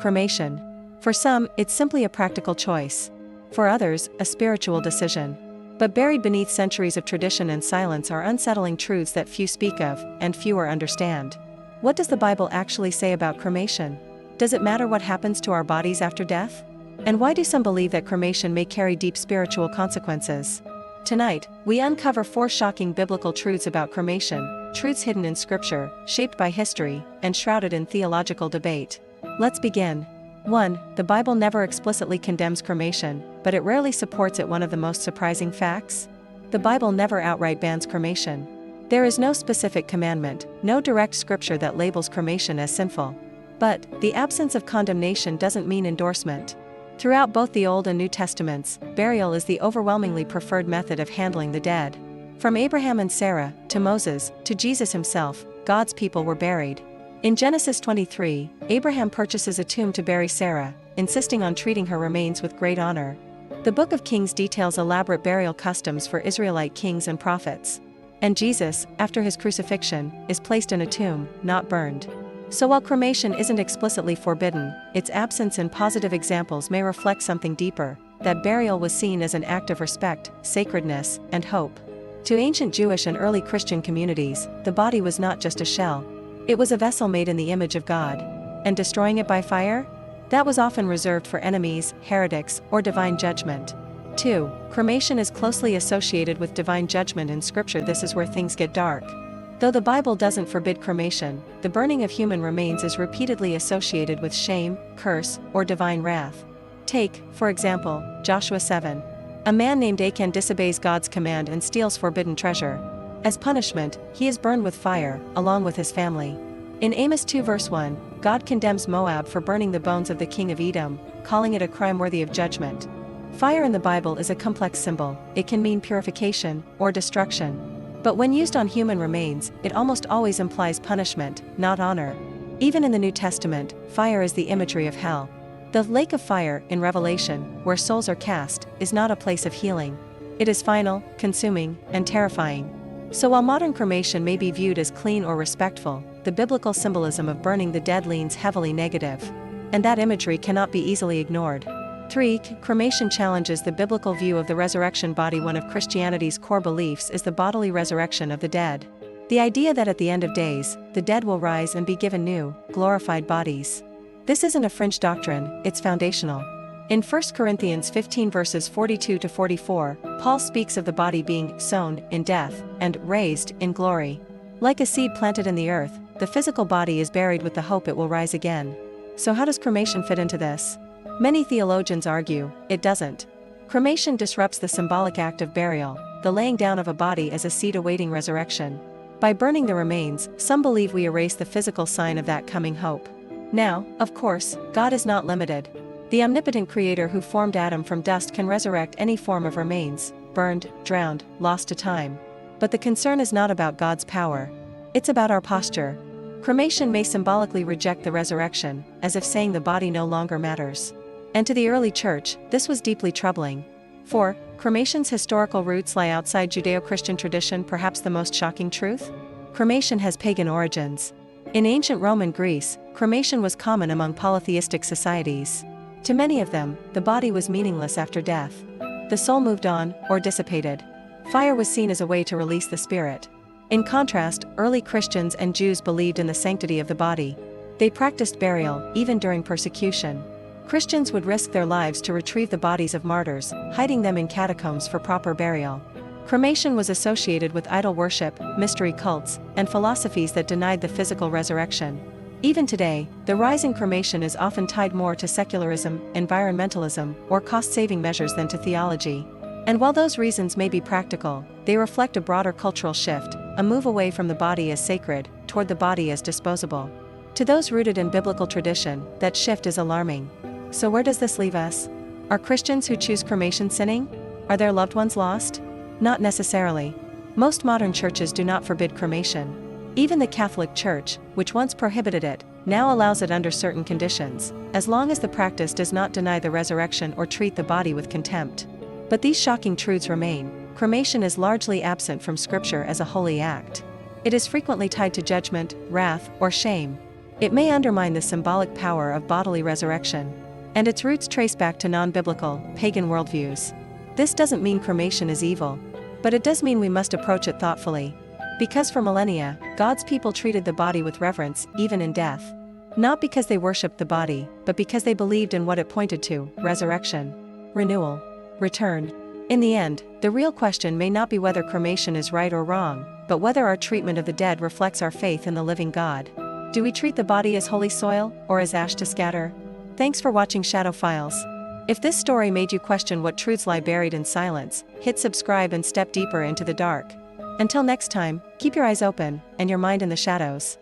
cremation. For some, it's simply a practical choice. For others, a spiritual decision. But buried beneath centuries of tradition and silence are unsettling truths that few speak of, and fewer understand. What does the Bible actually say about cremation? Does it matter what happens to our bodies after death? And why do some believe that cremation may carry deep spiritual consequences? Tonight, we uncover 4 shocking biblical truths about cremation, truths hidden in Scripture, shaped by history, and shrouded in theological debate. Let's begin. 1. The Bible never explicitly condemns cremation, but it rarely supports it. One of the most surprising facts? The Bible never outright bans cremation. There is no specific commandment, no direct scripture that labels cremation as sinful. But the absence of condemnation doesn't mean endorsement. Throughout both the Old and New Testaments, burial is the overwhelmingly preferred method of handling the dead. From Abraham and Sarah, to Moses, to Jesus himself, God's people were buried. In Genesis 23, Abraham purchases a tomb to bury Sarah, insisting on treating her remains with great honor. The Book of Kings details elaborate burial customs for Israelite kings and prophets. And Jesus, after his crucifixion, is placed in a tomb, not burned. So while cremation isn't explicitly forbidden, its absence in positive examples may reflect something deeper, that burial was seen as an act of respect, sacredness, and hope. To ancient Jewish and early Christian communities, the body was not just a shell. It was a vessel made in the image of God. And destroying it by fire? That was often reserved for enemies, heretics, or divine judgment. 2. Cremation is closely associated with divine judgment in Scripture. This is where things get dark. Though the Bible doesn't forbid cremation, the burning of human remains is repeatedly associated with shame, curse, or divine wrath. Take, for example, Joshua 7. A man named Achan disobeys God's command and steals forbidden treasure. As punishment, he is burned with fire, along with his family. In Amos 2 verse 1, God condemns Moab for burning the bones of the king of Edom, calling it a crime worthy of judgment. Fire in the Bible is a complex symbol. It can mean purification, or destruction. But when used on human remains, it almost always implies punishment, not honor. Even in the New Testament, fire is the imagery of hell. The lake of fire, in Revelation, where souls are cast, is not a place of healing. It is final, consuming, and terrifying. So while modern cremation may be viewed as clean or respectful, the biblical symbolism of burning the dead leans heavily negative. And that imagery cannot be easily ignored. 3. Cremation challenges the biblical view of the resurrection body. One of Christianity's core beliefs is the bodily resurrection of the dead. The idea that at the end of days, the dead will rise and be given new, glorified bodies. This isn't a fringe doctrine, it's foundational. In 1 Corinthians 15 verses 42 to 44, Paul speaks of the body being sown in death and raised in glory. Like a seed planted in the earth, the physical body is buried with the hope it will rise again. So how does cremation fit into this? Many theologians argue, it doesn't. Cremation disrupts the symbolic act of burial, the laying down of a body as a seed awaiting resurrection. By burning the remains, some believe we erase the physical sign of that coming hope. Now, of course, God is not limited. The omnipotent Creator who formed Adam from dust can resurrect any form of remains, burned, drowned, lost to time. But the concern is not about God's power. It's about our posture. Cremation may symbolically reject the resurrection, as if saying the body no longer matters. And to the early church, this was deeply troubling. 4. Cremation's historical roots lie outside Judeo-Christian tradition. Perhaps the most shocking truth? Cremation has pagan origins. In ancient Rome and Greece, cremation was common among polytheistic societies. To many of them, the body was meaningless after death. The soul moved on, or dissipated. Fire was seen as a way to release the spirit. In contrast, early Christians and Jews believed in the sanctity of the body. They practiced burial, even during persecution. Christians would risk their lives to retrieve the bodies of martyrs, hiding them in catacombs for proper burial. Cremation was associated with idol worship, mystery cults, and philosophies that denied the physical resurrection. Even today, the rise in cremation is often tied more to secularism, environmentalism, or cost-saving measures than to theology. And while those reasons may be practical, they reflect a broader cultural shift, a move away from the body as sacred, toward the body as disposable. To those rooted in biblical tradition, that shift is alarming. So where does this leave us? Are Christians who choose cremation sinning? Are their loved ones lost? Not necessarily. Most modern churches do not forbid cremation. Even the Catholic Church, which once prohibited it, now allows it under certain conditions, as long as the practice does not deny the resurrection or treat the body with contempt. But these shocking truths remain. Cremation is largely absent from Scripture as a holy act. It is frequently tied to judgment, wrath, or shame. It may undermine the symbolic power of bodily resurrection, and its roots trace back to non-biblical, pagan worldviews. This doesn't mean cremation is evil, but it does mean we must approach it thoughtfully. Because for millennia, God's people treated the body with reverence, even in death. Not because they worshipped the body, but because they believed in what it pointed to: resurrection, renewal, return. In the end, the real question may not be whether cremation is right or wrong, but whether our treatment of the dead reflects our faith in the living God. Do we treat the body as holy soil, or as ash to scatter? Thanks for watching Shadow Files. If this story made you question what truths lie buried in silence, hit subscribe and step deeper into the dark. Until next time, keep your eyes open, and your mind in the shadows.